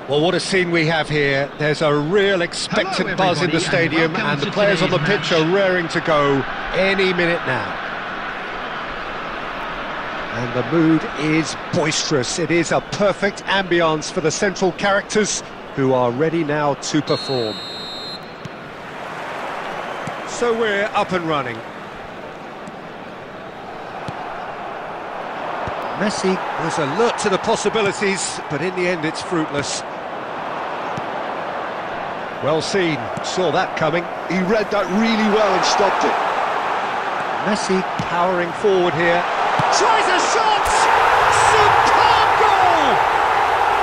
Well, what a scene we have here. There's a real expectant buzz in the stadium, and the players on the pitch are raring to go any minute now. And the mood is boisterous. It is a perfect ambience for the central characters, who are ready now to perform. So we're up and running. Messi was alert to the possibilities, but in the end it's fruitless. Well seen, saw that coming. He read that really well and stopped it. Messi powering forward here. Tries a shot! Superb goal!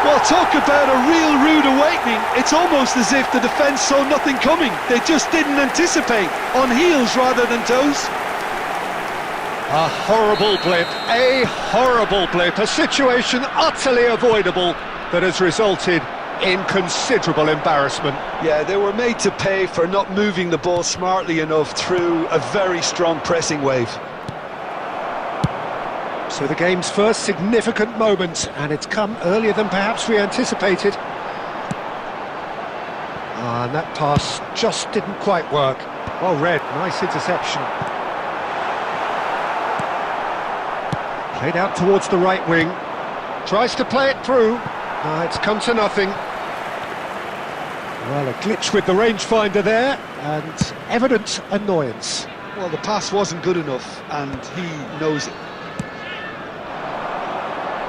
Well, talk about a real rude awakening. It's almost as if the defence saw nothing coming. They just didn't anticipate, on heels rather than toes. A horrible blip, a situation utterly avoidable that has resulted in considerable embarrassment. Yeah, they were made to pay for not moving the ball smartly enough through a very strong pressing wave. So the game's first significant moment, and it's come earlier than perhaps we anticipated. And that pass just didn't quite work. Well read, nice interception. Played out towards the right wing. Tries to play it through. It's come to nothing. Well, a glitch with the rangefinder there, and evident annoyance. Well, the pass wasn't good enough, and he knows it.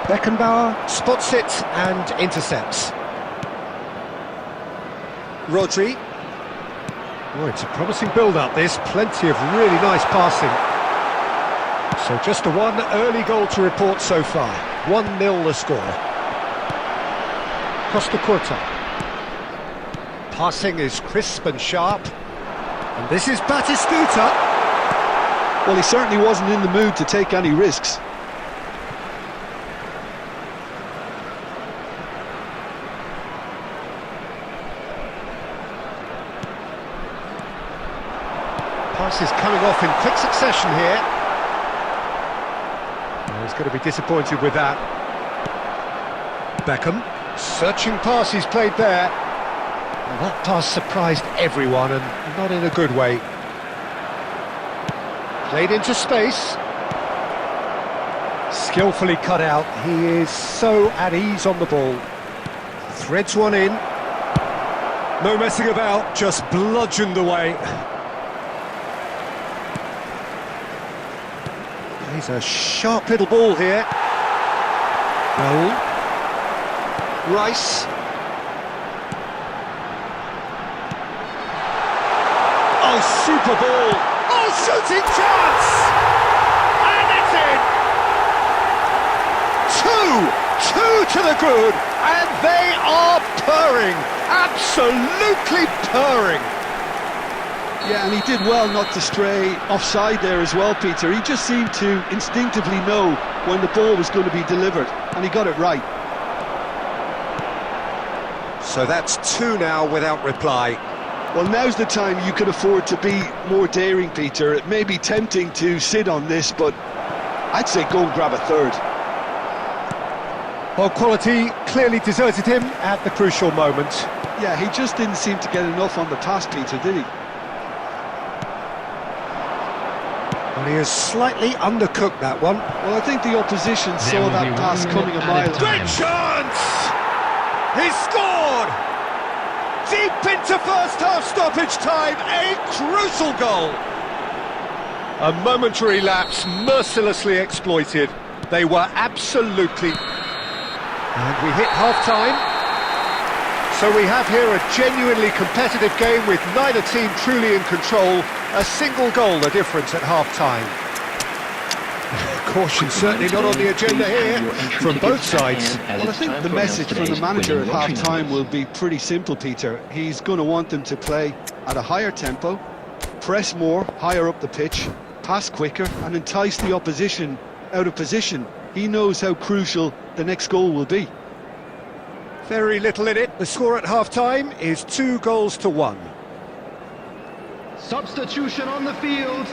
Beckenbauer spots it and intercepts. Rodri. Oh, it's a promising build-up, this. Plenty of really nice passing. So just a one early goal to report so far. 1-0 the score. Costa Curta. Passing is crisp and sharp. And this is Batistuta. Well, he certainly wasn't in the mood to take any risks. Pass is coming off in quick succession here. Well, he's going to be disappointed with that. Beckham, searching pass he's played there. Well, that pass surprised everyone, and not in a good way. Played into space. Skillfully cut out. He is so at ease on the ball. Threads one in. No messing about, just bludgeoned away. He's a sharp little ball here. Raul. Rice. Oh, super ball. Oh, shooting chance! And it's in! Two to the good, and they are purring. Absolutely purring. Yeah, and he did well not to stray offside there as well, Peter. He just seemed to instinctively know when the ball was going to be delivered, and he got it right. So that's two now without reply. Well, now's the time you can afford to be more daring, Peter. It may be tempting to sit on this, but I'd say go and grab a third. Well, quality clearly deserted him at the crucial moment. Yeah, he just didn't seem to get enough on the pass, Peter, did he? Well, he has slightly undercooked that one. Well, I think the opposition saw that pass coming a mile. Great chance! He scored! Deep into first half stoppage time, a crucial goal! A momentary lapse mercilessly exploited. They were absolutely... And we hit half-time. So we have here a genuinely competitive game with neither team truly in control. A single goal the difference at half-time. Caution certainly not on the agenda here from both sides. Well, I think the message from the manager at half-time will be pretty simple, Peter. He's going to want them to play at a higher tempo, press more, higher up the pitch, pass quicker, and entice the opposition out of position. He knows how crucial the next goal will be. Very little in it. The score at half-time is 2-1. Substitution on the field.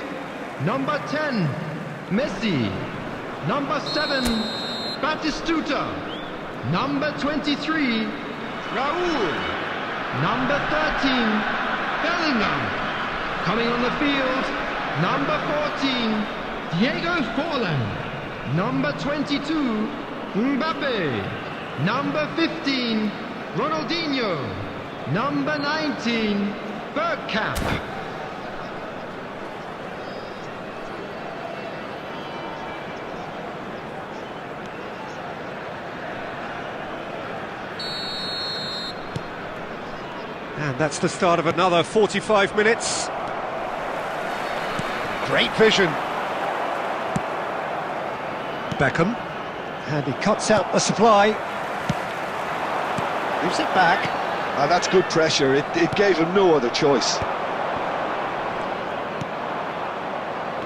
Number 10, Messi. Number 7, Batistuta. Number 23, Raul. Number 13, Bellingham. Coming on the field, number 14, Diego Forlan. Number 22, Mbappe. Number 15, Ronaldinho. Number 19, Bergkamp. And that's the start of another 45 minutes. Great vision. Beckham. And he cuts out the supply. Moves it back. That's good pressure. It gave him no other choice.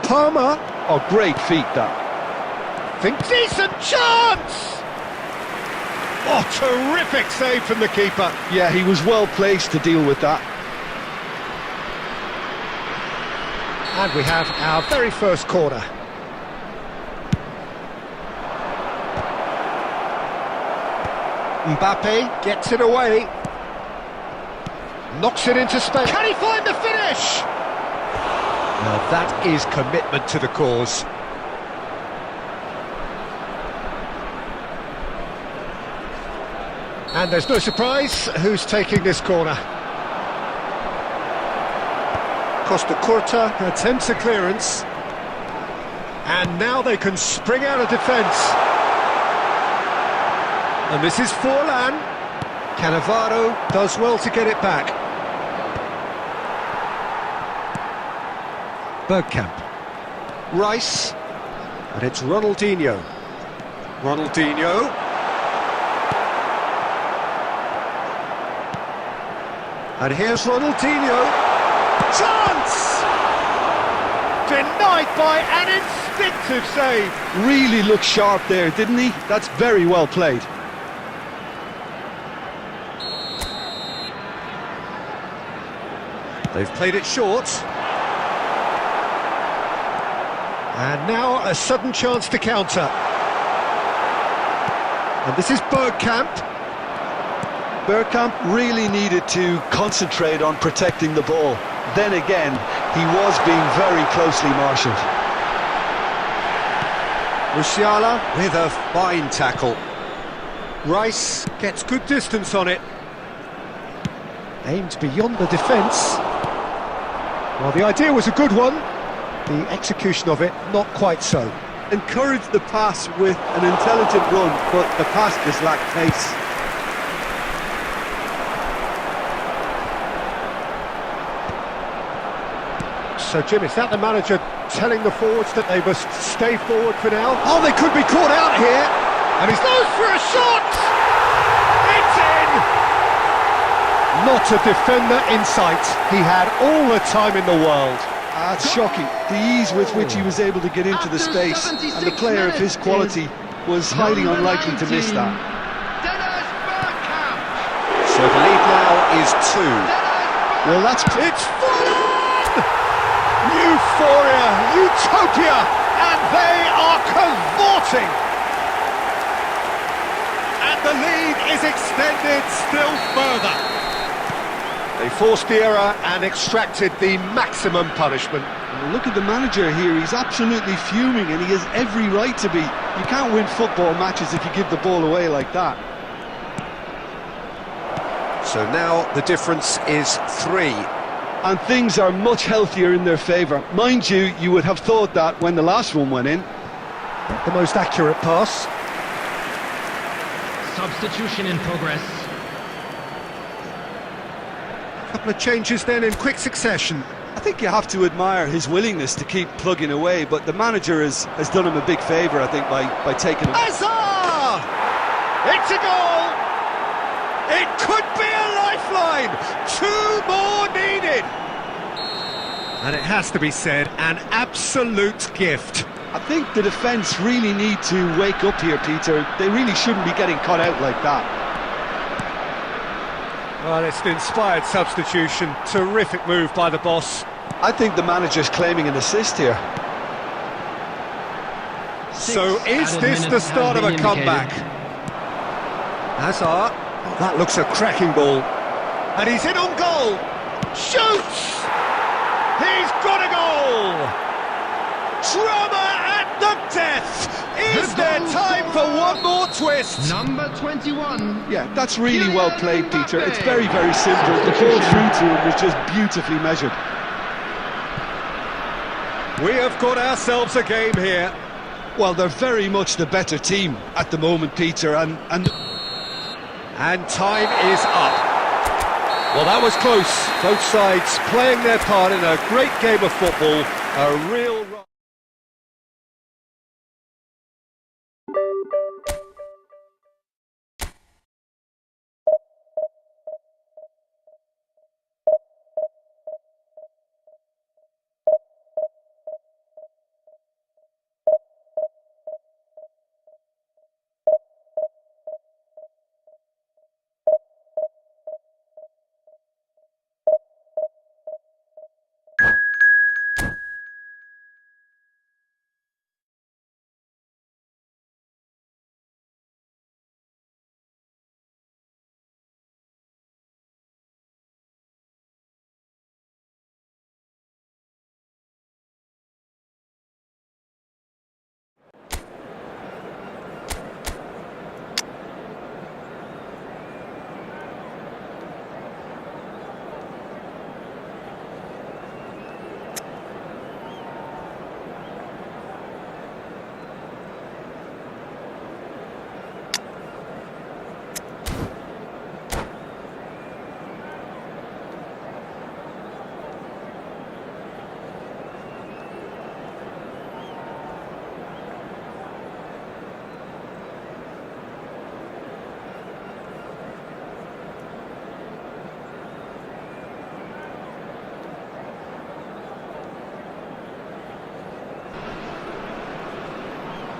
Palmer. Oh, great feat, that. Think decent chance! Oh, terrific save from the keeper. Yeah, he was well placed to deal with that. And we have our very first corner. Mbappe gets it away. Knocks it into space. Can he find the finish? Now that is commitment to the cause. And there's no surprise who's taking this corner. Costa Curta attempts a clearance. And now they can spring out of defence. And this is Forlan. Cannavaro does well to get it back. Bergkamp. Rice. And it's Ronaldinho. Ronaldinho. And here's Ronaldinho. Chance! Denied by an instinctive save. Really looked sharp there, didn't he? That's very well played. They've played it short. And now a sudden chance to counter. And this is Bergkamp. Bergkamp really needed to concentrate on protecting the ball. Then again, he was being very closely marshalled. Musiala with a fine tackle. Rice gets good distance on it. Aimed beyond the defence. Well, the idea was a good one. The execution of it, not quite so. Encouraged the pass with an intelligent run, but the pass just lacked pace. So, Jim, is that the manager telling the forwards that they must stay forward for now? Oh, they could be caught out here. And he's goes for a shot! It's in! Not a defender in sight. He had all the time in the world. That's shocking. The ease with which he was able to get into the space, and the player of his quality was highly unlikely to miss that. So the lead now is 2. Well, It's full! Euphoria, utopia, and they are cavorting. And the lead is extended still further. They forced the error and extracted the maximum punishment. Well, look at the manager here. He's absolutely fuming, and he has every right to be. You can't win football matches if you give the ball away like that. So now the difference is 3. And things are much healthier in their favour. Mind you, you would have thought that when the last one went in. Not the most accurate pass. Substitution in progress. A couple of changes then in quick succession. I think you have to admire his willingness to keep plugging away, but the manager has done him a big favour, I think, by taking him. Hazard! It's a goal! It could be a lifeline! 2 more needed! And it has to be said, an absolute gift. I think the defence really need to wake up here, Peter. They really shouldn't be getting caught out like that. Well, it's an inspired substitution. Terrific move by the boss. I think the manager's claiming an assist here. So is this the start of a comeback? Hazard. Oh, that looks a cracking ball. And he's in on goal. Shoots! He's got a goal! Drama at the death! Is there time for one more twist? Number 21. Yeah, that's really well played, Peter. It's very, very simple. The ball through to him was just beautifully measured. We have got ourselves a game here. Well, they're very much the better team at the moment, Peter, and time is up. Well, that was close. Both sides playing their part in a great game of football. A real...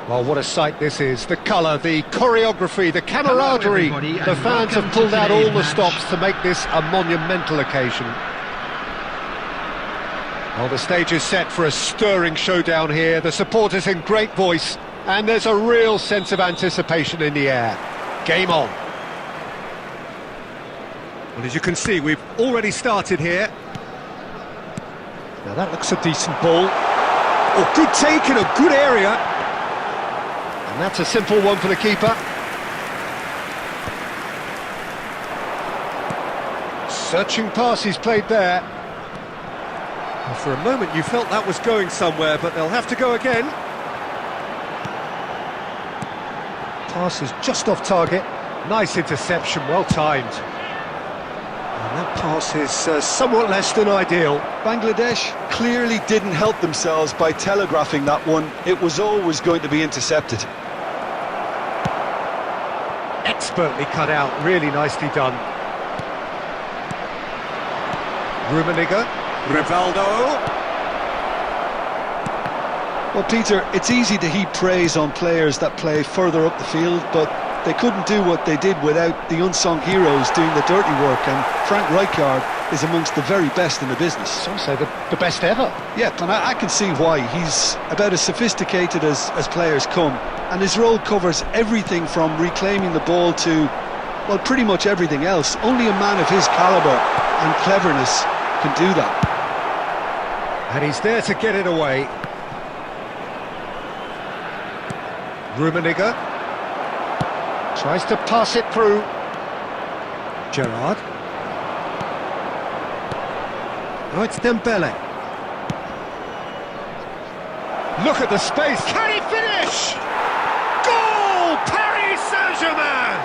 Well, what a sight this is. The colour, the choreography, the camaraderie. The fans have pulled out all the stops to make this a monumental occasion. Well, the stage is set for a stirring showdown here. The supporters in great voice, and there's a real sense of anticipation in the air. Game on. Well, as you can see, we've already started here. Now that looks a decent ball. Oh, good take in a good area. And that's a simple one for the keeper. Searching pass he's played there. Well, for a moment you felt that was going somewhere, but they'll have to go again. Pass is just off target. Nice interception, well timed. And that pass is somewhat less than ideal. Bangladesh clearly didn't help themselves by telegraphing that one. It was always going to be intercepted. Expertly cut out, really nicely done. Rummenigge, Rivaldo. Well, Peter, it's easy to heap praise on players that play further up the field, but they couldn't do what they did without the unsung heroes doing the dirty work, and Frank Rijkaard is amongst the very best in the business. Some say the best ever. Yeah, and I can see why. He's about as sophisticated as players come, and his role covers everything from reclaiming the ball to, well, pretty much everything else. Only a man of his calibre and cleverness can do that. And he's there to get it away. Rummenigge tries to pass it through. Gerrard. Oh, it's Dembele. Look at the space. Can he finish? Goal! Paris Saint-Germain!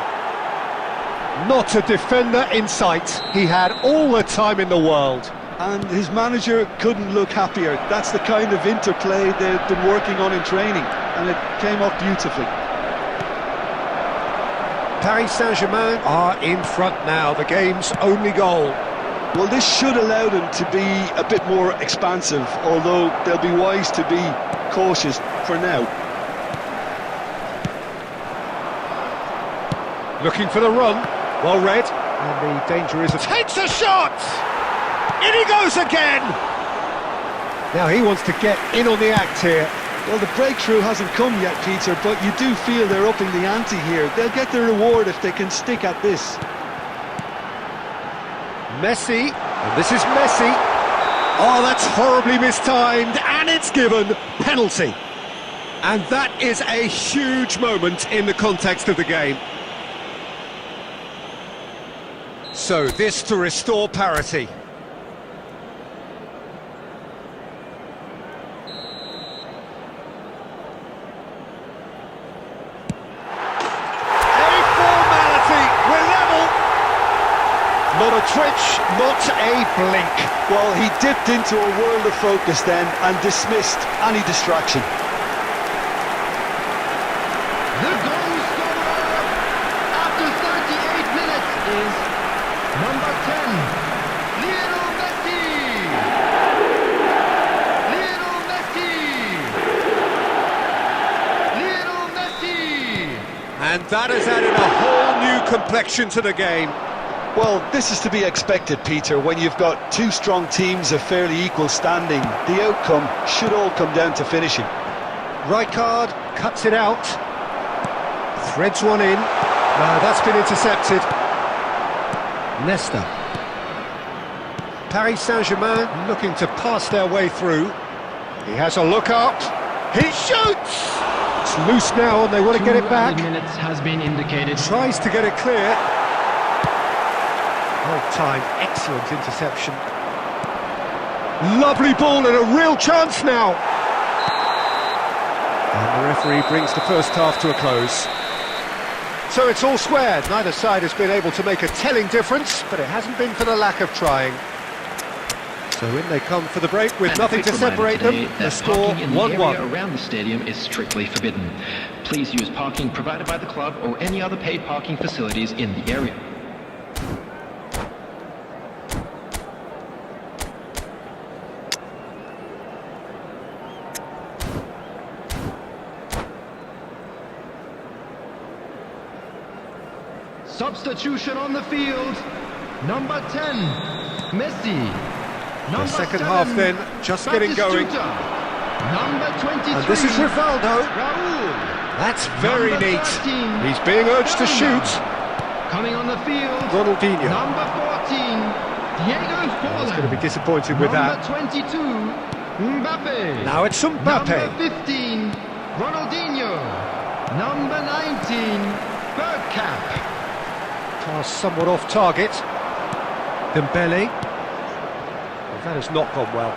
Not a defender in sight. He had all the time in the world. And his manager couldn't look happier. That's the kind of interplay they've been working on in training, and it came off beautifully. Paris Saint-Germain are in front now, the game's only goal. Well, this should allow them to be a bit more expansive, although they'll be wise to be cautious for now. Looking for the run, well read, and the danger is... Takes a shot! In he goes again! Now he wants to get in on the act here. Well, the breakthrough hasn't come yet, Peter, but you do feel they're upping the ante here. They'll get their reward if they can stick at this. Messi, and this is Messi. Oh, that's horribly mistimed, and it's given penalty. And that is a huge moment in the context of the game. So this to restore parity. Not a twitch, not a blink. Well, he dipped into a world of focus then and dismissed any distraction. The goal scorer after 38 minutes is number 10, Lionel Messi. Lionel Messi. Lionel Messi. And that has added a whole new complexion to the game. Well, this is to be expected, Peter. When you've got two strong teams of fairly equal standing, the outcome should all come down to finishing. Rijkaard cuts it out, threads one in. That's been intercepted. Nesta. Paris Saint-Germain looking to pass their way through. He has a look up. He shoots! It's loose now and they want to get it back. 2 minutes has been indicated. Tries to get it clear. Well timed, excellent interception. Lovely ball and a real chance now. And the referee brings the first half to a close. So it's all square. Neither side has been able to make a telling difference, but it hasn't been for the lack of trying. So in they come for the break with And nothing a quick to separate them. reminder today The that score parking in the area 1-1. around the stadium is strictly forbidden. Please use parking provided by the club or any other paid parking facilities in the area. Substitution on the field. Number 10, Messi. The Number second 7, half then, just getting going. Batistuta. Number 23, And this is Rivaldo. Raul. That's very Number neat. 13, He's being urged to Bellingham. shoot. Coming on the field, Ronaldinho. number 14, Diego Forlan. He's going to be disappointed with Number that. 22, Mbappe. Now it's Number Mbappe. 15, Ronaldinho. Number 19, Bergkamp. Pass somewhat off target. Dembele. Well, that has not gone well.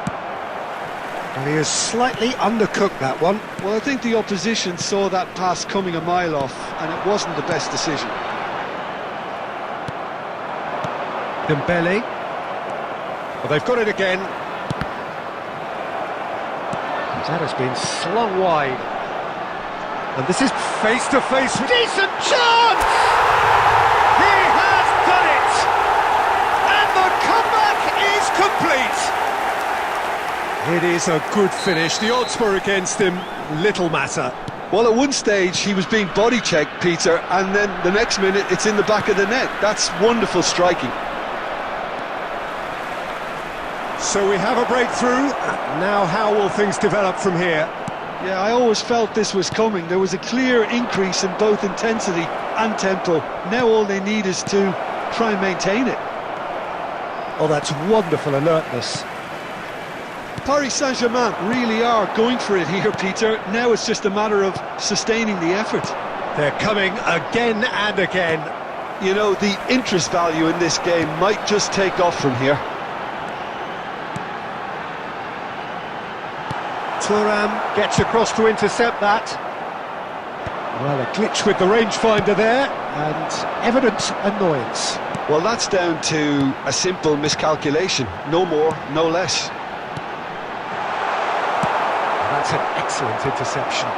And he has slightly undercooked that one. Well, I think the opposition saw that pass coming a mile off, and it wasn't the best decision. Dembele. Well, they've got it again. That has been slung wide. And this is face-to-face. Decent chance! He has done it! And the comeback is complete! It is a good finish. The odds were against him. Little matter. Well, at one stage he was being body checked, Peter, and then the next minute it's in the back of the net. That's wonderful striking. So we have a breakthrough. Now how will things develop from here? Yeah, I always felt this was coming. There was a clear increase in both intensity and tempo. Now all they need is to try and maintain it. Oh, that's wonderful alertness. Paris Saint-Germain really are going for it here, Peter. Now it's just a matter of sustaining the effort. They're coming again and again. You know, the interest value in this game might just take off from here. Thuram gets across to intercept that. Well, a glitch with the rangefinder there, and evident annoyance. Well, that's down to a simple miscalculation. No more, no less. That's an excellent interception.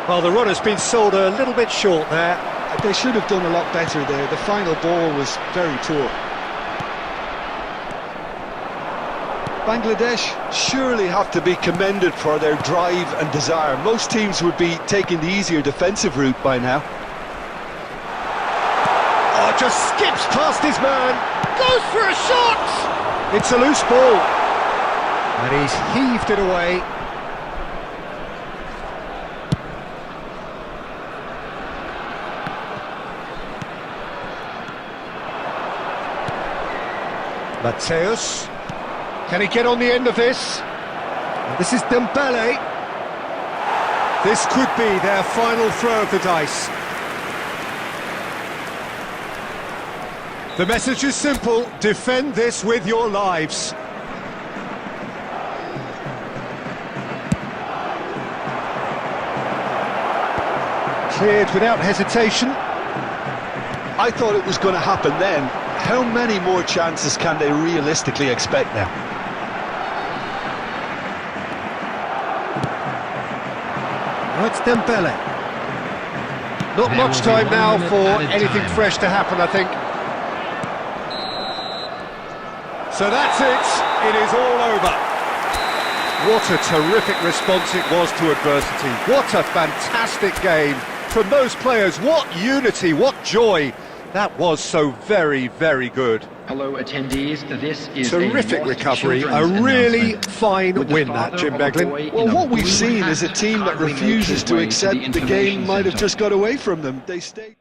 Well, the run has been sold a little bit short there. They should have done a lot better there. The final ball was very poor. Bangladesh surely have to be commended for their drive and desire. Most teams would be taking the easier defensive route by now. Oh, just skips past his man. Goes for a shot. It's a loose ball. And he's heaved it away. Mateus. Can he get on the end of this? This is Dembele. This could be their final throw of the dice. The message is simple: defend this with your lives. Cleared without hesitation. I thought it was going to happen then. How many more chances can they realistically expect now? Oh, it's Dembele. Not much time now for anything fresh to happen, I think. So that's it. It is all over. What a terrific response it was to adversity. What a fantastic game from those players. What unity, what joy. That was so very, very good. Hello, attendees. This is terrific recovery, a really fine win that, Jim Beglin. Well, what we've seen is a team that refuses to accept the game might have just got away from them. They stay.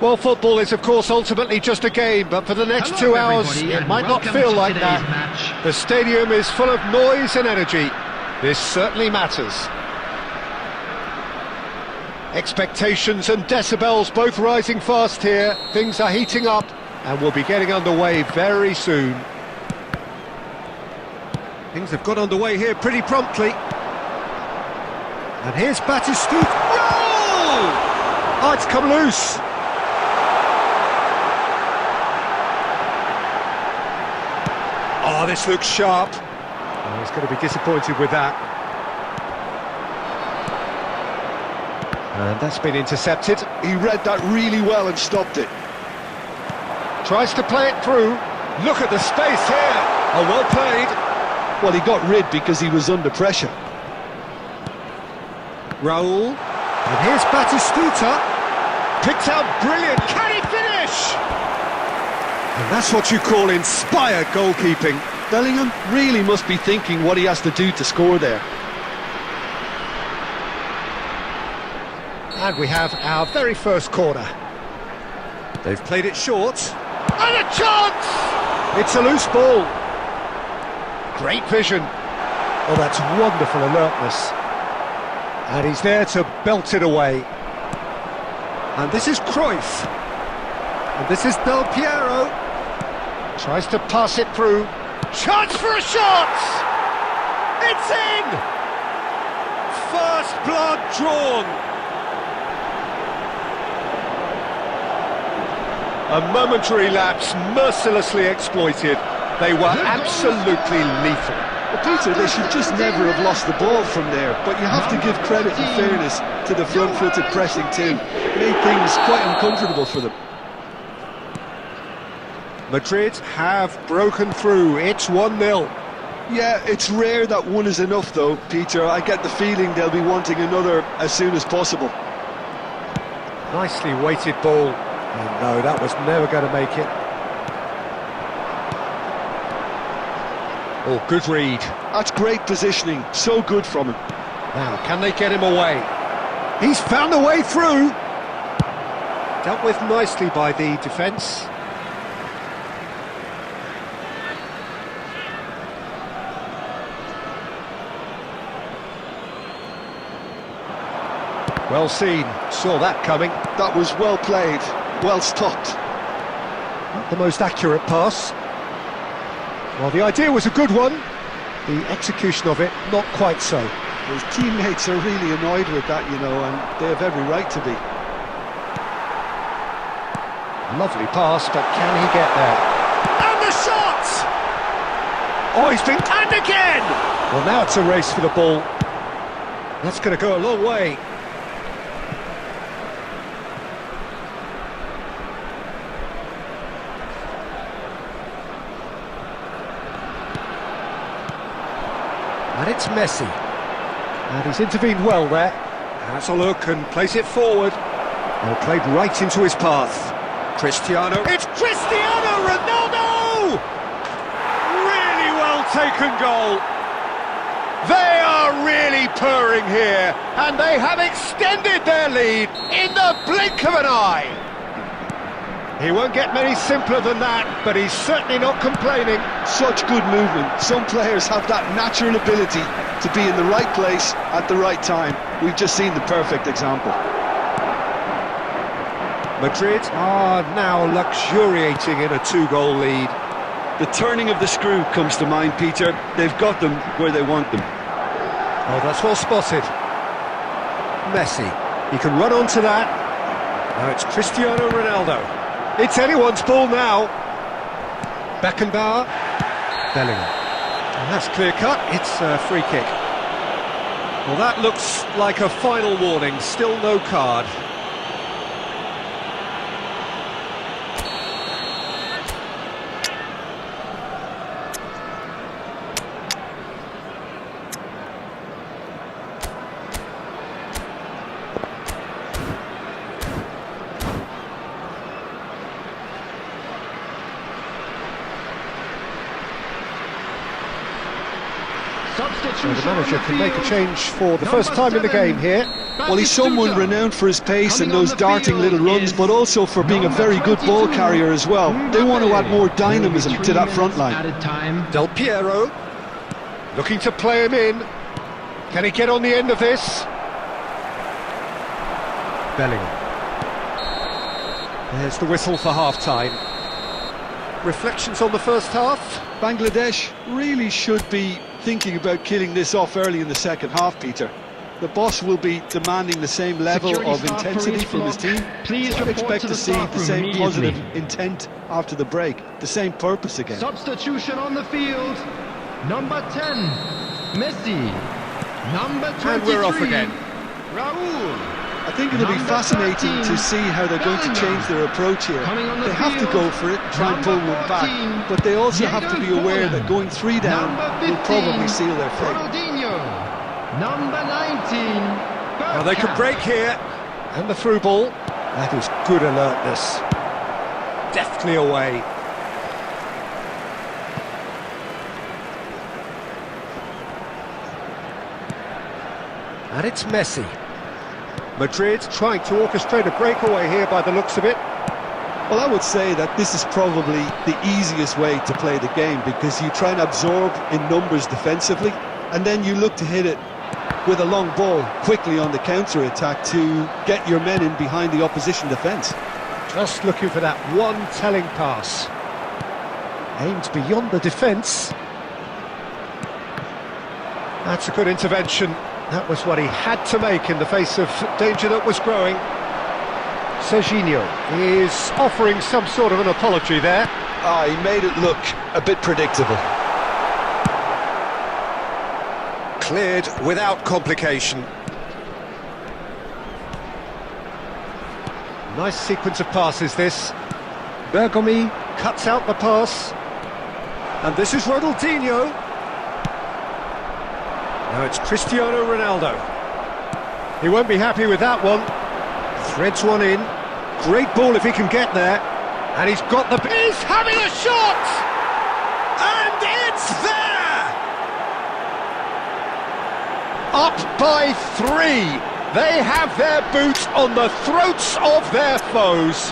Well, football is, of course, ultimately just a game, but for the next 2 hours, it might not feel like that. Match. The stadium is full of noise and energy. This certainly matters. Expectations and decibels both rising fast here. Things are heating up, and we'll be getting underway very soon. Things have got underway here pretty promptly. And here's Batistuta. Oh, it's come loose. Oh, this looks sharp. Oh, he's going to be disappointed with that. And that's been intercepted. He read that really well and stopped it. Tries to play it through. Look at the space here. Oh, well played. Well, he got rid because he was under pressure. Raul. And here's Batistuta. Picked out brilliant. Can he finish? And that's what you call inspired goalkeeping. Bellingham really must be thinking what he has to do to score there. And we have our very first corner. They've played it short. And a chance! It's a loose ball. Great vision. Oh, that's wonderful alertness. And he's there to belt it away. And this is Cruyff. And this is Del Piero. Tries to pass it through. Chance for a shot! It's in! First blood drawn. A momentary lapse mercilessly exploited. They were absolutely lethal. Well, Peter, they should just never have lost the ball from there, but you have to give credit and fairness to the front-footed pressing too. Made things quite uncomfortable for them. Madrid have broken through. It's 1-0. Yeah, it's rare that one is enough though, Peter. I get the feeling they'll be wanting another as soon as possible. Nicely weighted ball. And no, that was never going to make it. Oh, good read. That's great positioning, so good from him. Now, can they get him away? He's found a way through. Dealt with nicely by the defence. Well seen, saw that coming. That was well played, well stopped. Not the most accurate pass. Well, the idea was a good one. The execution of it, not quite so. His teammates are really annoyed with that, you know, and they have every right to be. Lovely pass, but can he get there? And the shot! Oh, he's been... And again! Well, now it's a race for the ball. That's going to go a long way. And it's Messi. And he's intervened well there. Has a look and plays it forward. Well, played right into his path. Cristiano. It's Cristiano Ronaldo! Really well taken goal. They are really purring here, and they have extended their lead in the blink of an eye. He won't get many simpler than that, but he's certainly not complaining. Such good movement. Some players have that natural ability to be in the right place at the right time. We've just seen the perfect example. Madrid are now luxuriating in a 2-goal lead. The turning of the screw comes to mind, Peter. They've got them where they want them. Oh, that's well spotted. Messi. He can run onto that. Now it's Cristiano Ronaldo. It's anyone's ball now. Beckenbauer. Bellingham. And that's clear cut. It's a free kick. Well, that looks like a final warning. Still no card. So the manager can make a change for the first time in the game here. Well, he's someone renowned for his pace and those darting little runs, but also for being a very good ball carrier as well. They want to add more dynamism to that front line. Del Piero, looking to play him in. Can he get on the end of this? Bellingham. There's the whistle for half-time. Reflections on the first half? Bangladesh really should be thinking about killing this off early in the second half, Peter. The boss will be demanding the same level of intensity from his team. Please so I expect to see the same positive intent after the break, the same purpose again. Substitution on the field. Number 10, Messi. Number 23, and we're off again. Raul. I think it'll be fascinating to see how they're going to change their approach here. They have to go for it, try and pull one back, but they also have to be aware that going 3 down will probably seal their fate. Number 19. Well, they could break here, and the through ball. That is good alertness. Deftly away. And it's Messi. Madrid trying to orchestrate a breakaway here by the looks of it. Well, I would say that this is probably the easiest way to play the game, because you try and absorb in numbers defensively, and then you look to hit it with a long ball quickly on the counter-attack to get your men in behind the opposition defence. Just looking for that one telling pass. Aimed beyond the defence. That's a good intervention. That was what he had to make in the face of danger that was growing. Serginho is offering some sort of an apology there. Ah, he made it look a bit predictable. Cleared without complication. Nice sequence of passes this. Bergomi cuts out the pass. And this is Ronaldinho. Now it's Cristiano Ronaldo. He won't be happy with that one. Threads one in. Great ball if he can get there. And he's got the... He's having a shot! And it's there! Up by 3. They have their boots on the throats of their foes.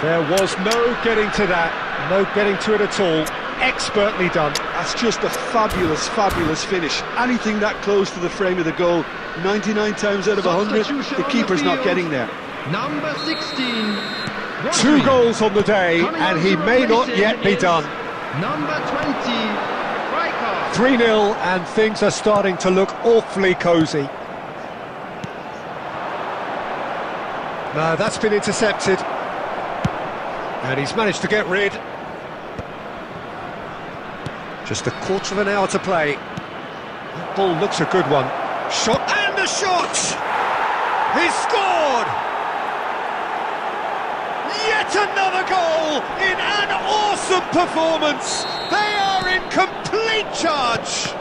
There was no getting to that. No getting to it at all. Expertly done. That's just a fabulous, fabulous finish. Anything that close to the frame of the goal, 99 times out of 100, the keeper's not getting there. Number 16. 2 goals on the day, and he may not yet be done. Number 20. Striker. 3-0, and things are starting to look awfully cosy. No, that's been intercepted. And he's managed to get rid. Just a quarter of an hour to play. That ball looks a good one. Shot, and a shot! He's scored! Yet another goal in an awesome performance! They are in complete charge!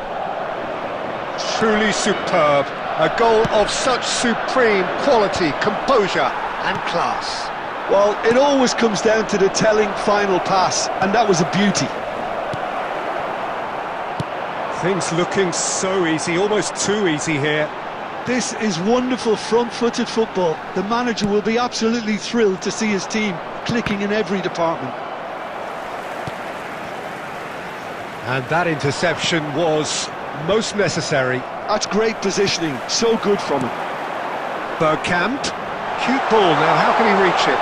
Truly superb. A goal of such supreme quality, composure and class. Well, it always comes down to the telling final pass, and that was a beauty. Things looking so easy, almost too easy here. This is wonderful front-footed football. The manager will be absolutely thrilled to see his team clicking in every department. And that interception was most necessary. That's great positioning, so good from him. Bergkamp, cute ball, now how can he reach it?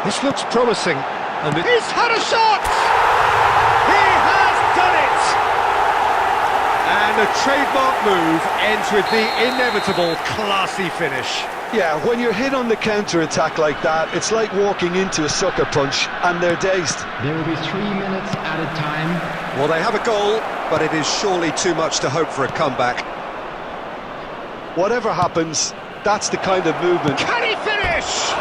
This looks promising. And he's had a shot! He has done it! And a trademark move ends with the inevitable classy finish. Yeah, when you're hit on the counter-attack like that, it's like walking into a sucker punch, and they're dazed. There will be 3 minutes added time. Well, they have a goal, but it is surely too much to hope for a comeback. Whatever happens, that's the kind of movement. Can he finish?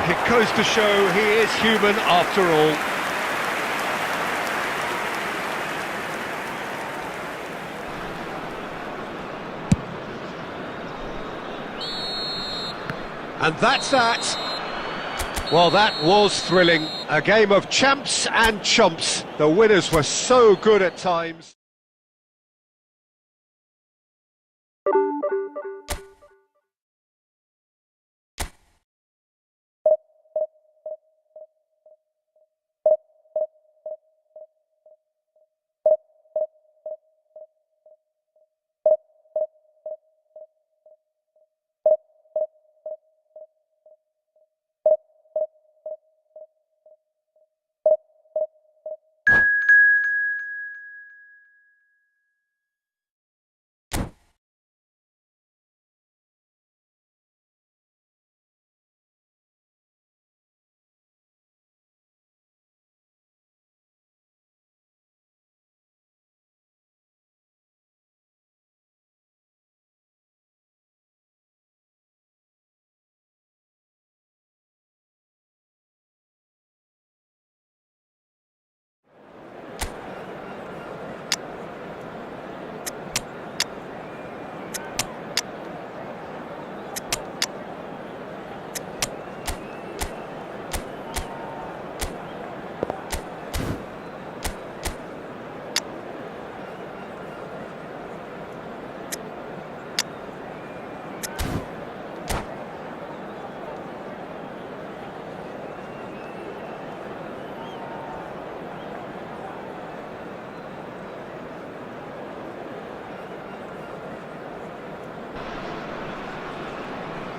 It goes to show he is human after all. And that's that. Well, that was thrilling. A game of champs and chumps. The winners were so good at times.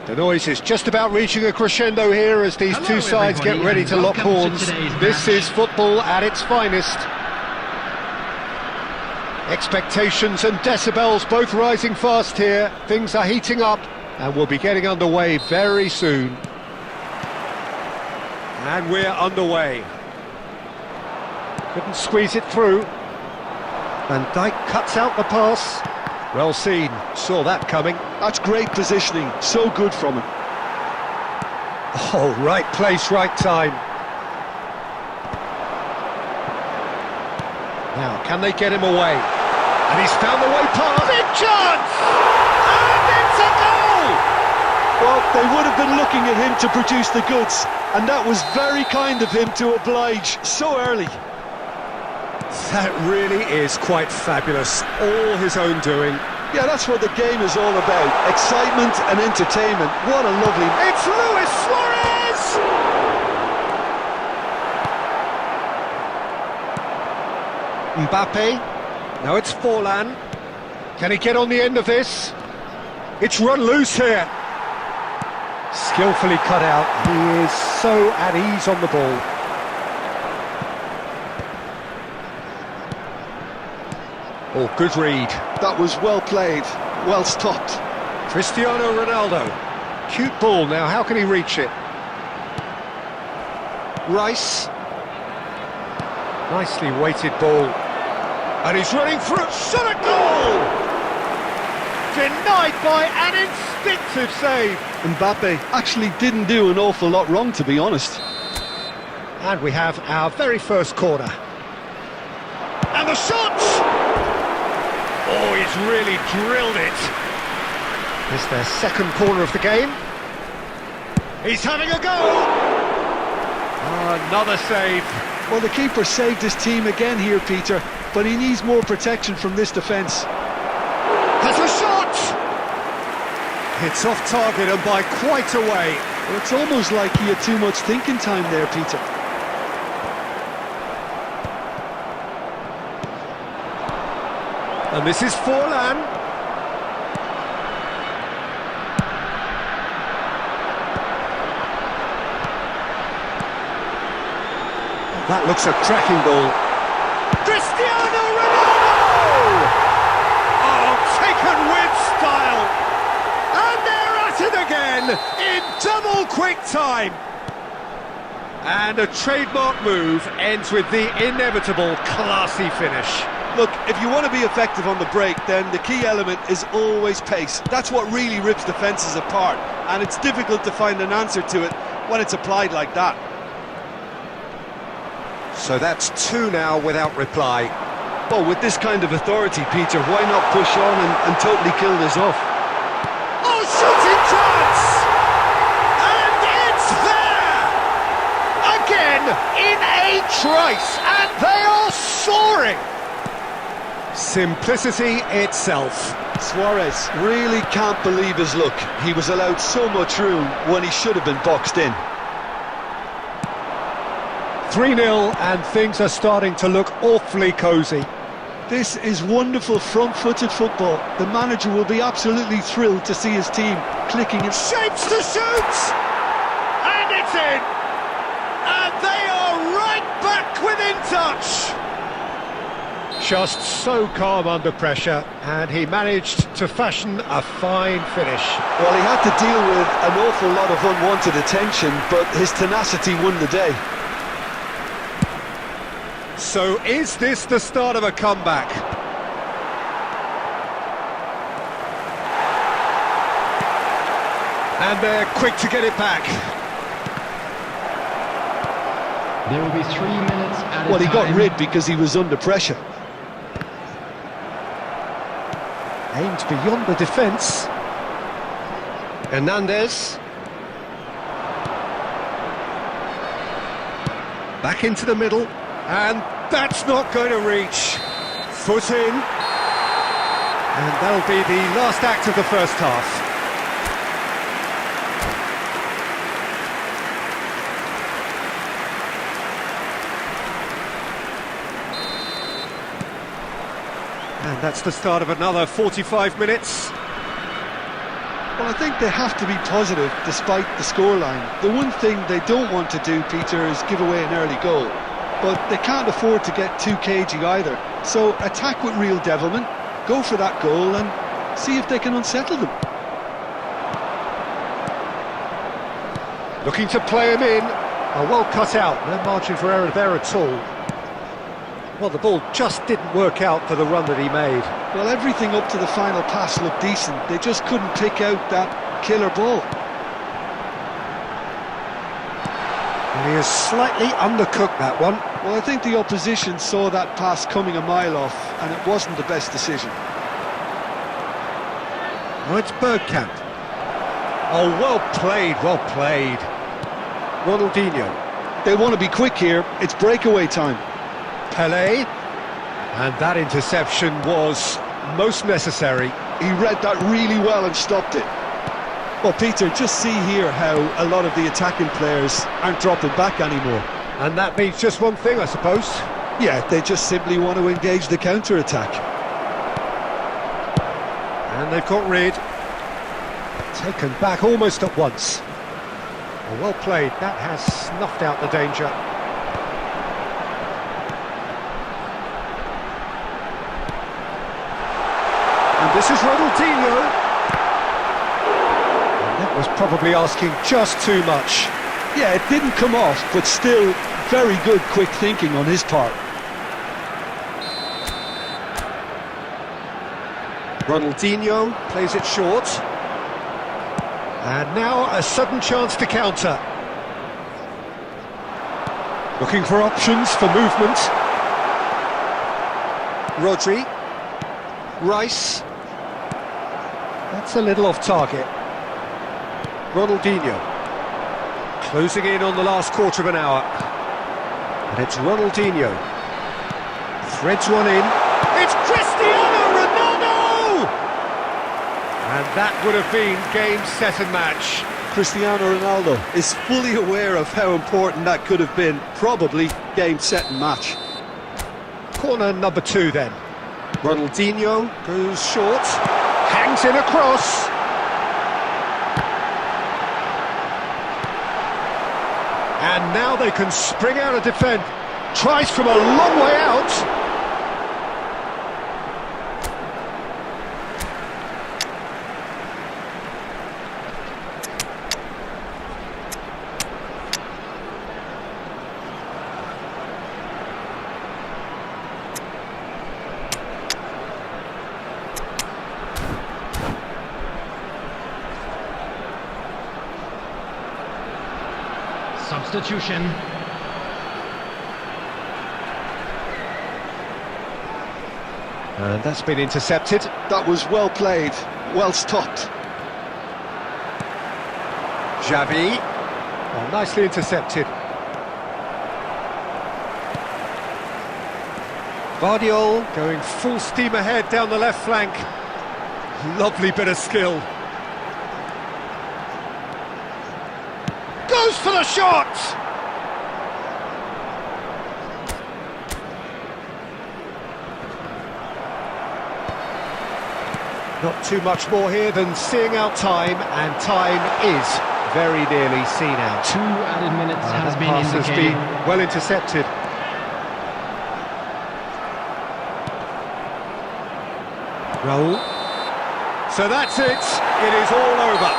The noise is just about reaching a crescendo here as these two sides get ready to lock horns. This is football at its finest. Expectations and decibels both rising fast here. Things are heating up and we'll be getting underway very soon. And we're underway. Couldn't squeeze it through. Van Dijk cuts out the pass. Well seen, saw that coming. That's great positioning, so good from him. Oh, right place, right time. Now, can they get him away? And he's found the way past. Big chance! And it's a goal! Well, they would have been looking at him to produce the goods, and that was very kind of him to oblige so early. That really is quite fabulous. All his own doing. Yeah, that's what the game is all about. Excitement and entertainment. What a lovely... It's Luis Suarez! Mbappe. Now it's Forlan. Can he get on the end of this? It's run loose here. Skillfully cut out. He is so at ease on the ball. Oh, good read. That was well played, well stopped. Cristiano Ronaldo. Cute ball now, how can he reach it? Rice. Nicely weighted ball. And he's running through, shot at goal! Denied by an instinctive save. Mbappe actually didn't do an awful lot wrong, to be honest. And we have our very first corner. And the shot! Oh, he's really drilled it. It's their second corner of the game. He's having a go! Oh, another save. Well, the keeper saved his team again here, Peter, but he needs more protection from this defence. Has a shot! It's off target and by quite a way. Well, it's almost like he had too much thinking time there, Peter. And this is Forlan. That looks a cracking ball. Cristiano Ronaldo! Oh, taken with style. And they're at it again in double quick time. And a trademark move ends with the inevitable classy finish. Look, if you want to be effective on the break, then the key element is always pace. That's what really rips defences apart, and it's difficult to find an answer to it when it's applied like that. So that's two now without reply. Well, with this kind of authority, Peter, why not push on and totally kill this off? Oh, shooting chance! And it's there! Again, in a trice, and they are soaring! Simplicity itself. Suarez really can't believe his luck. He was allowed so much room when he should have been boxed in. 3-0 and things are starting to look awfully cosy. This is wonderful front-footed football. The manager will be absolutely thrilled to see his team clicking in. Shapes to shoot! And it's in! And they are right back within touch! Just so calm under pressure, and he managed to fashion a fine finish. Well, he had to deal with an awful lot of unwanted attention, but his tenacity won the day. So is this the start of a comeback? And they're quick to get it back. There will be 3 minutes at a time. Well, he got rid because he was under pressure. Aimed beyond the defence. Hernandez. Back into the middle. And that's not going to reach. Foot in. And that'll be the last act of the first half. And that's the start of another 45 minutes. Well, I think they have to be positive despite the scoreline. The one thing they don't want to do, Peter, is give away an early goal. but they can't afford to get too cagey either. So attack with real devilment, go for that goal and see if they can unsettle them. Looking to play him in. Oh, well cut out, no margin for error there at all. Well, the ball just didn't work out for the run that he made. Well, everything up to the final pass looked decent. They just couldn't pick out that killer ball. And he has slightly undercooked that one. Well, I think the opposition saw that pass coming a mile off, and it wasn't the best decision. Oh, it's Bergkamp. Oh, well played, well played. Ronaldinho. They want to be quick here. It's breakaway time. Pelé. And that interception was most necessary. He read that really well and stopped it. Well, Peter, just see here how a lot of the attacking players aren't dropping back anymore. And that means just one thing, I suppose. Yeah, they just simply want to engage the counter-attack. And they've got rid. Taken back almost at once. Well played, that has snuffed out the danger. And this is Ronaldinho. And that was probably asking just too much. Yeah, it didn't come off, but still very good quick thinking on his part. Ronaldinho plays it short. And now a sudden chance to counter. Looking for options for movement. Rodri. Rice. That's a little off target. Ronaldinho. Closing in on the last quarter of an hour. And it's Ronaldinho. Threads one in. It's Cristiano Ronaldo! And that would have been game, set and match. Cristiano Ronaldo is fully aware of how important that could have been. Probably game, set and match. Corner number 2 then. Ronaldinho goes short. Hangs in across. And now they can spring out of defence. Tries from a long way out. Substitution. And that's been intercepted. That was well played, well stopped. Xavi. Oh, nicely intercepted. Guardiola going full steam ahead down the left flank. Lovely bit of skill. Goes for the shot! Not too much more here than seeing out time, and time is very nearly seen out. 2 added minutes has That been pass has indicated. been well intercepted. Raul. So that's it. It is all over.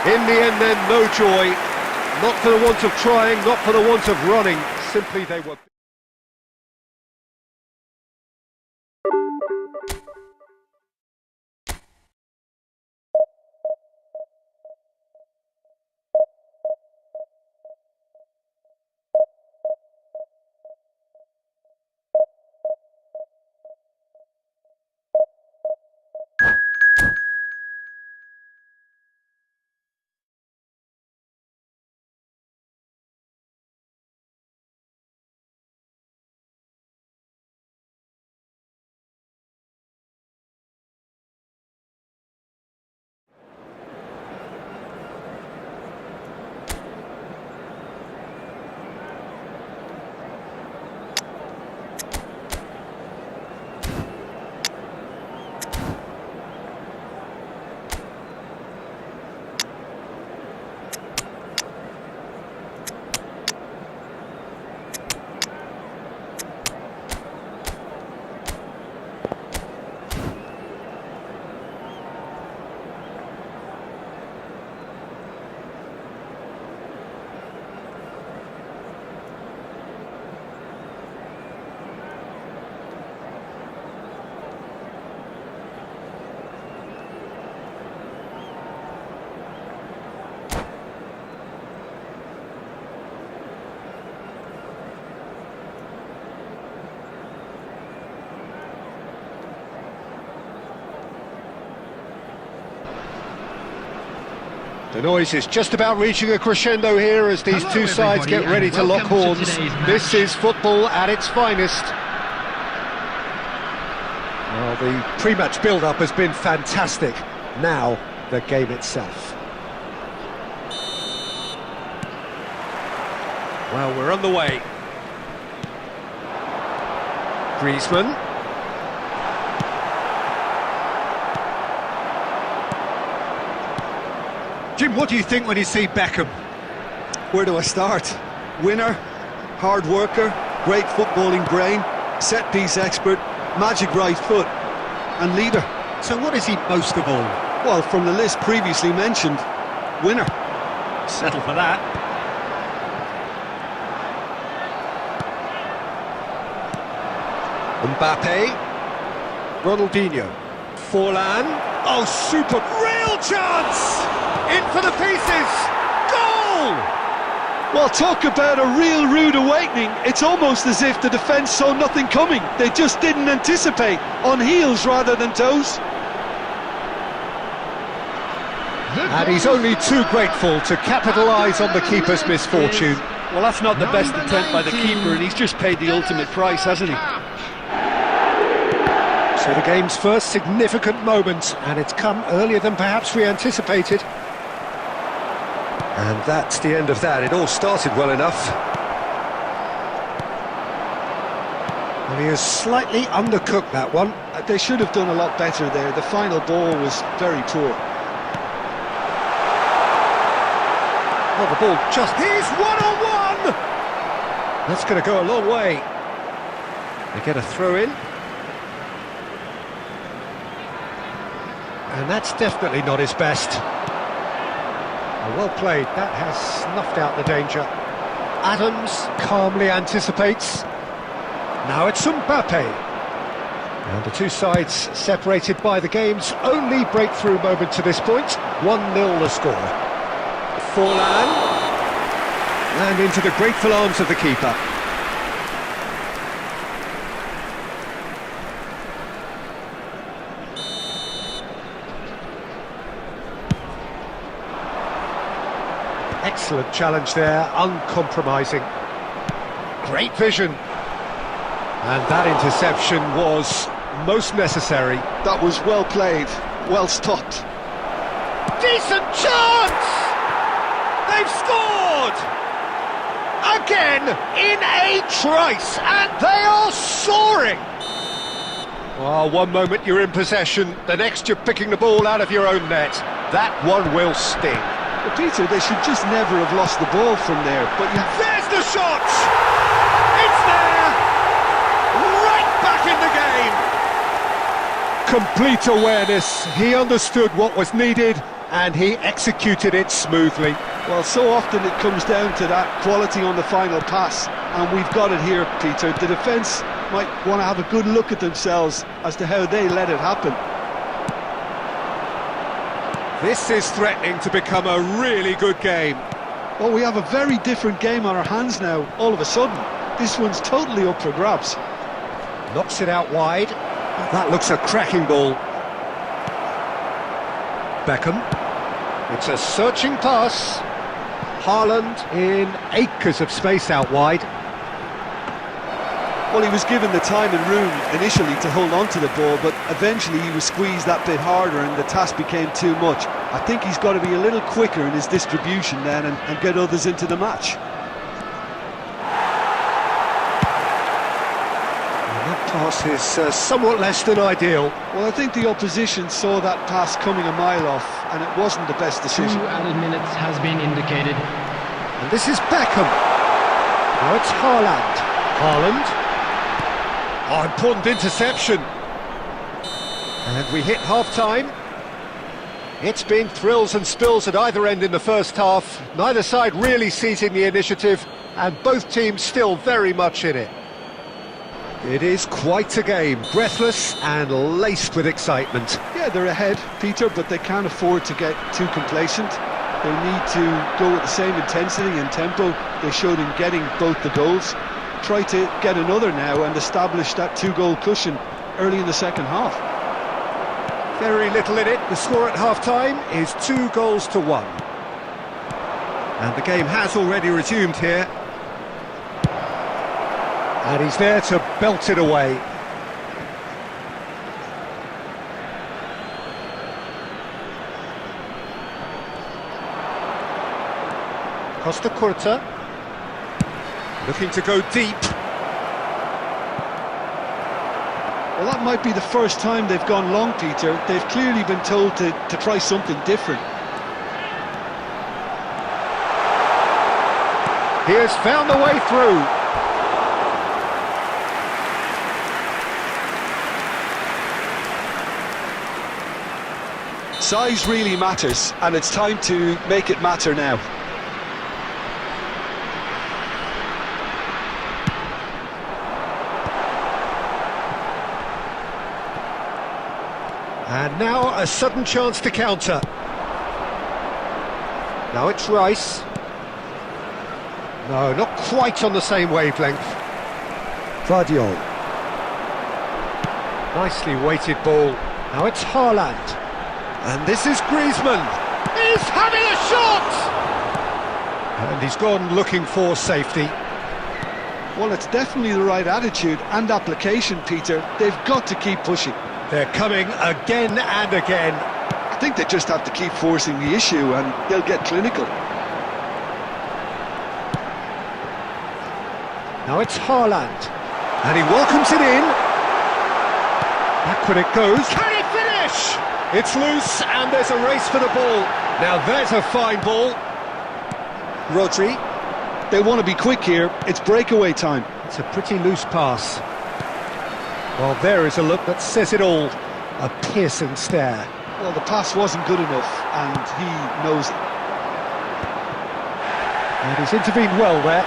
In the end then, no joy. Not for the want of trying, not for the want of running. Simply they were... The noise is just about reaching a crescendo here as these two sides get ready to lock horns. This is football at its finest. Well, the pre-match build-up has been fantastic. Now, the game itself. Well, we're on the way. Griezmann. Jim, what do you think when you see Beckham? Where do I start? Winner, hard worker, great footballing brain, set-piece expert, magic right foot, and leader. So what is he most of all? Well, from the list previously mentioned, winner. Settle for that. Mbappe. Ronaldinho. Forlan. Oh, super. Real chance! In for the pieces! Goal! Well, talk about a real rude awakening. It's almost as if the defence saw nothing coming. They just didn't anticipate, on heels rather than toes. And he's only too grateful to capitalise on the keeper's misfortune. Well, that's not the best attempt by the keeper, and he's just paid the ultimate price, hasn't he? So the game's first significant moment, and it's come earlier than perhaps we anticipated. And that's the end of that. It all started well enough. Well, he has slightly undercooked that one. They should have done a lot better there. The final ball was very poor. Well, the ball just... He's one-on-one! That's going to go a long way. They get a throw-in. And that's definitely not his best. Well played, that has snuffed out the danger. Adams calmly anticipates. Now it's Mbappe. And the two sides separated by the game's only breakthrough moment to this point. 1-0 the score. Forlan. And into the grateful arms of the keeper. Excellent challenge there, uncompromising. Great vision. And that interception was most necessary. That was well played, well stopped. Decent chance! They've scored! Again, in a trice, and they are soaring! Well, one moment you're in possession, the next you're picking the ball out of your own net. That one will sting. But Peter, they should just never have lost the ball from there, but There's the shot! It's there! Right back in the game! Complete awareness, he understood what was needed, and he executed it smoothly. well, so often it comes down to that quality on the final pass, and we've got it here, Peter. The defence might want to have a good look at themselves as to how they let it happen. This is threatening to become a really good game. Well, we have a very different game on our hands now, all of a sudden. This one's totally up for grabs. Knocks it out wide. That looks a cracking ball. Beckham. It's a searching pass. Haaland in acres of space out wide. Well, he was given the time and room initially to hold on to the ball, but eventually he was squeezed that bit harder and the task became too much. I think he's got to be a little quicker in his distribution then and get others into the match. And that pass is somewhat less than ideal. Well, I think the opposition saw that pass coming a mile off, and it wasn't the best decision. 2 added minutes has been indicated. And this is Beckham. Now it's Haaland. Haaland. Oh, important interception. And we hit half-time. It's been thrills and spills at either end in the first half. Neither side really seizing the initiative, and both teams still very much in it. It is quite a game, breathless and laced with excitement. Yeah, they're ahead, Peter, but they can't afford to get too complacent. They need to go with the same intensity and tempo they showed in getting both the goals. Try to get another now and establish that 2-goal cushion early in the second half. Very little in it. The score at half-time is 2-1. And the game has already resumed here. And he's there to belt it away. Costa Curta. Looking to go deep. Well, that might be the first time they've gone long, Peter. They've clearly been told to try something different. He has found the way through. Size really matters, and it's time to make it matter now. And now a sudden chance to counter. Now it's Rice. No, not quite on the same wavelength. Vardiol. Nicely weighted ball. Now it's Haaland. And this is Griezmann. He's having a shot! And he's gone looking for safety. Well, it's definitely the right attitude and application, Peter. They've got to keep pushing. They're coming again and again. I think they just have to keep forcing the issue and they'll get clinical. Now it's Haaland. And he welcomes it in. Back when it goes. Can he finish? It's loose and there's a race for the ball. Now there's a fine ball. Rodri. They want to be quick here. It's breakaway time. It's a pretty loose pass. Well, there is a look that says it all. A piercing stare. Well, the pass wasn't good enough, and he knows it. And he's intervened well there.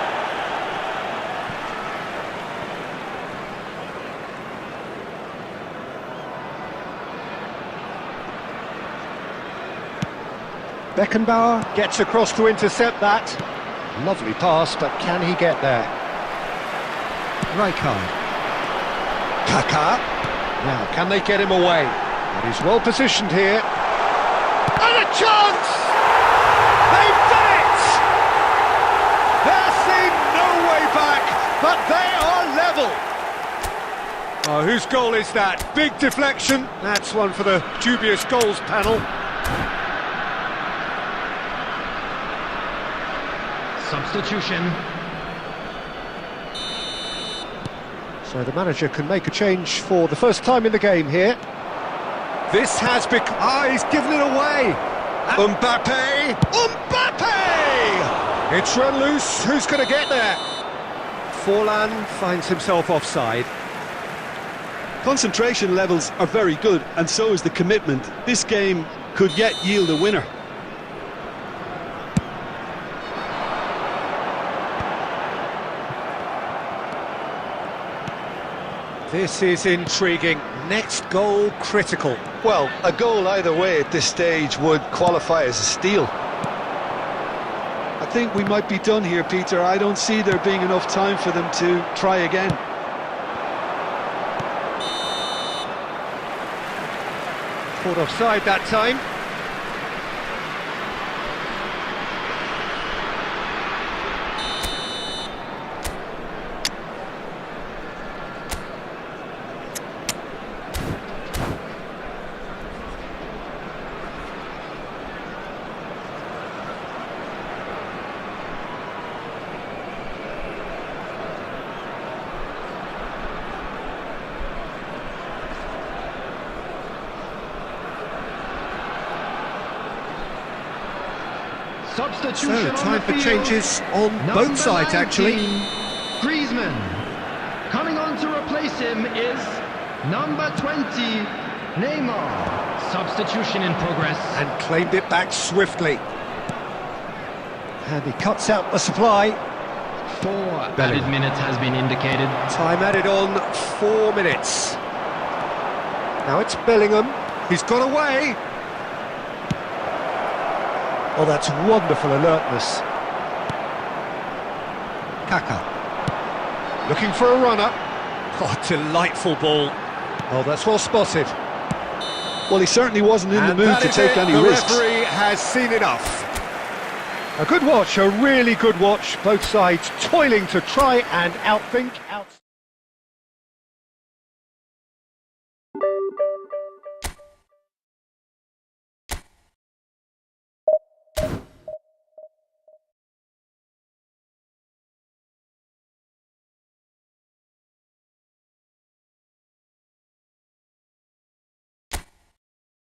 Beckenbauer gets across to intercept that. Lovely pass, but can he get there? Rijkaard. Kaká. Now, can they get him away? And he's well positioned here. And a chance! They've done it! There seemed no way back, but they are level. Oh, whose goal is that? Big deflection. That's one for the dubious goals panel. Substitution. So the manager can make a change for the first time in the game here. This has become... Ah, he's given it away! Mbappe! Mbappe! It's run loose, who's going to get there? Forlan finds himself offside. Concentration levels are very good, and so is the commitment. This game could yet yield a winner. This is intriguing. Next goal critical. Well, a goal either way at this stage would qualify as a steal. I think we might be done here, Peter. I don't see there being enough time for them to try again. Caught offside that time. Substitution So, time on for the field. changes on Number both sides, 19, actually. Griezmann. Coming on to replace him is number 20, Neymar. Substitution in progress. And claimed it back swiftly. And he cuts out the supply. 4 added minutes has been indicated. Time added on, 4 minutes. Now it's Bellingham. He's got away. Oh, that's wonderful alertness. Kaká. Looking for a runner. Oh, delightful ball. Oh, that's well spotted. Well, he certainly wasn't in the And mood that to is take it. any the risks. referee has seen enough. A good watch, a really good watch. Both sides toiling to try and outthink,